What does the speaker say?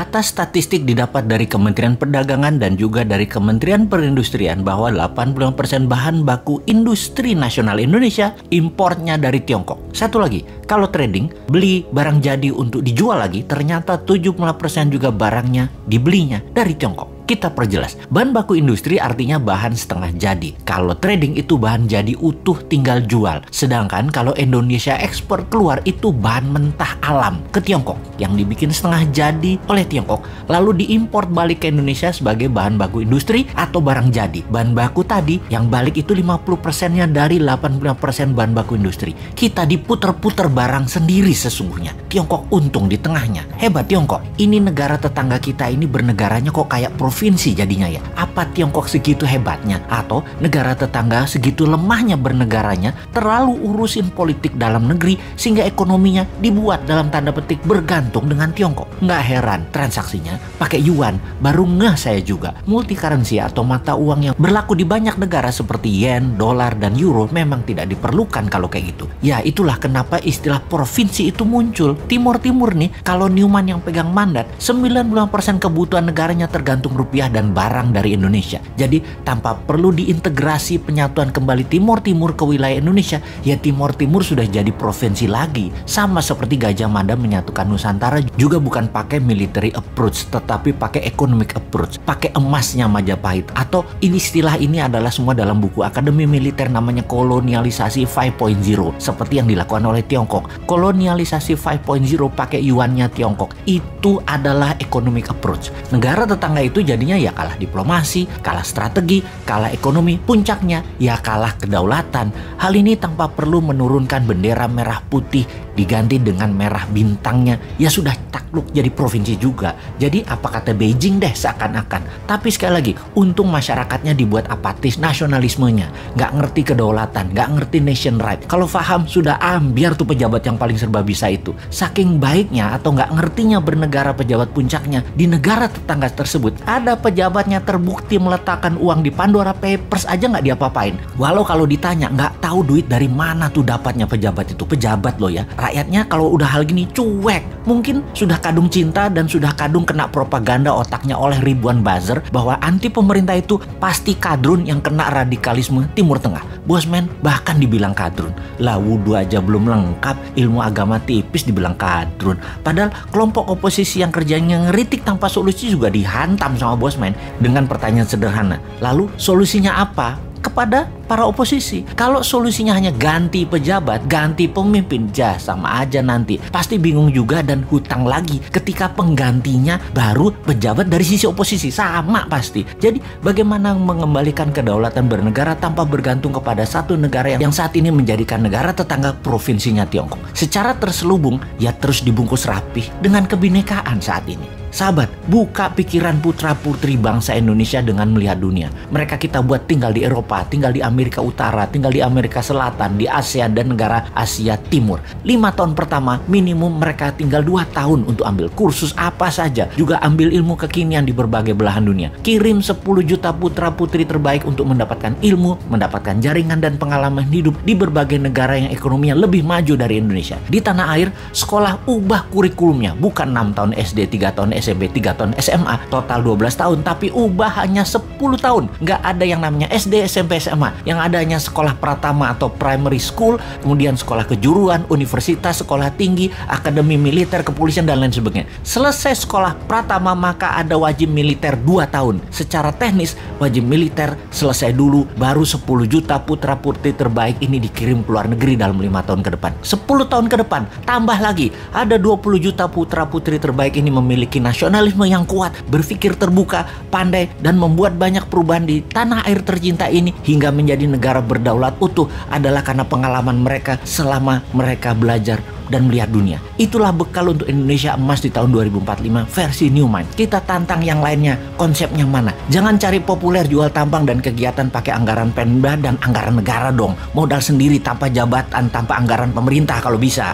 Data statistik didapat dari Kementerian Perdagangan dan juga dari Kementerian Perindustrian bahwa 85% bahan baku industri nasional Indonesia importnya dari Tiongkok. Satu lagi, kalau trading, beli barang jadi untuk dijual lagi, ternyata 70% juga barangnya dibelinya dari Tiongkok. Kita perjelas, bahan baku industri artinya bahan setengah jadi. Kalau trading itu bahan jadi utuh tinggal jual. Sedangkan kalau Indonesia ekspor keluar itu bahan mentah alam ke Tiongkok yang dibikin setengah jadi oleh Tiongkok, lalu diimpor balik ke Indonesia sebagai bahan baku industri atau barang jadi. Bahan baku tadi yang balik itu 50%-nya dari 85% bahan baku industri. Kita diputer-puter barang sendiri sesungguhnya. Tiongkok untung di tengahnya. Hebat Tiongkok. Ini negara tetangga kita ini bernegaranya kok kayak provinsi jadinya ya. Apa Tiongkok segitu hebatnya? Atau negara tetangga segitu lemahnya bernegaranya, terlalu urusin politik dalam negeri sehingga ekonominya dibuat dalam tanda petik bergantung dengan Tiongkok. Nggak heran transaksinya pakai yuan. Baru ngeh saya juga. Multi currency atau mata uang yang berlaku di banyak negara seperti yen, dolar, dan euro memang tidak diperlukan kalau kayak gitu. Ya itulah kenapa istilah provinsi itu muncul. Timur-timur nih, kalau Newman yang pegang mandat, 90% kebutuhan negaranya tergantung rupiah dan barang dari Indonesia. Jadi tanpa perlu diintegrasi penyatuan kembali Timur-Timur ke wilayah Indonesia, ya Timur-Timur sudah jadi provinsi lagi. Sama seperti Gajah Mada menyatukan Nusantara juga bukan pakai military approach, tetapi pakai economic approach, pakai emasnya Majapahit. Atau istilah ini adalah semua dalam buku Akademi Militer, namanya kolonialisasi 5.0, seperti yang dilakukan oleh Tiongkok. Kolonialisasi 5.0 pakai yuannya Tiongkok. Itu adalah economic approach. Negara tetangga itu jadinya ya kalah diplomasi, kalah strategi, kalah ekonomi, puncaknya ya kalah kedaulatan. Hal ini tanpa perlu menurunkan bendera merah putih diganti dengan merah bintangnya, ya sudah takluk jadi provinsi juga. Jadi apa kata Beijing deh seakan-akan. Tapi sekali lagi, untung masyarakatnya dibuat apatis nasionalismenya, nggak ngerti kedaulatan, nggak ngerti nation right. Kalau paham sudah biar tuh pejabat yang paling serba bisa itu. Saking baiknya atau nggak ngertinya bernegara pejabat puncaknya, di negara tetangga tersebut ada pejabatnya terbukti meletakkan uang di Pandora Papers aja nggak diapa-apain. Walau kalau ditanya nggak tahu duit dari mana tuh dapatnya pejabat itu. Pejabat loh ya. Rakyatnya kalau udah hal gini cuek. Mungkin sudah kadung cinta dan sudah kadung kena propaganda otaknya oleh ribuan buzzer bahwa anti pemerintah itu pasti kadrun yang kena radikalisme Timur Tengah. Bosman bahkan dibilang kadrun. Lah wudhu aja belum lengkap, ilmu agama tipis dibilang kadrun. Padahal kelompok oposisi yang kerjanya ngeritik tanpa solusi juga dihantam sama Bosman dengan pertanyaan sederhana. Lalu solusinya apa? Kepada para oposisi. Kalau solusinya hanya ganti pejabat, ganti pemimpin, sama aja nanti. Pasti bingung juga dan hutang lagi ketika penggantinya baru pejabat dari sisi oposisi. Sama pasti. Jadi bagaimana mengembalikan kedaulatan bernegara tanpa bergantung kepada satu negara yang saat ini menjadikan negara tetangga provinsinya Tiongkok. Secara terselubung, ya terus dibungkus rapih dengan kebinekaan saat ini. Sahabat, buka pikiran putra-putri bangsa Indonesia dengan melihat dunia. Mereka kita buat tinggal di Eropa, tinggal di Amerika Utara, tinggal di Amerika Selatan, di ASEAN dan negara Asia Timur. 5 tahun pertama minimum mereka tinggal 2 tahun untuk ambil kursus apa saja. Juga ambil ilmu kekinian di berbagai belahan dunia. Kirim 10 juta putra-putri terbaik untuk mendapatkan ilmu, mendapatkan jaringan dan pengalaman hidup di berbagai negara yang ekonominya lebih maju dari Indonesia. Di tanah air, sekolah ubah kurikulumnya. Bukan 6 tahun SD, 3 tahun SMP, 3 tahun SMA, total 12 tahun, tapi ubah hanya 10 tahun. Nggak ada yang namanya SD, SMP, SMA. Yang adanya sekolah pratama atau primary school, kemudian sekolah kejuruan, universitas, sekolah tinggi, akademi militer, kepolisian, dan lain sebagainya. Selesai sekolah pratama, maka ada wajib militer 2 tahun. Secara teknis, wajib militer selesai dulu, baru 10 juta putra-putri terbaik ini dikirim ke luar negeri dalam 5 tahun ke depan. 10 tahun ke depan, tambah lagi, ada 20 juta putra-putri terbaik ini memiliki nasionalisme yang kuat, berpikir terbuka, pandai, dan membuat banyak perubahan di tanah air tercinta ini hingga menjadi negara berdaulat utuh adalah karena pengalaman mereka selama mereka belajar dan melihat dunia. Itulah bekal untuk Indonesia emas di tahun 2045 versi Newman. Kita tantang yang lainnya, konsepnya mana? Jangan cari populer jual tampang dan kegiatan pakai anggaran Pemda dan anggaran negara dong. Modal sendiri tanpa jabatan, tanpa anggaran pemerintah kalau bisa.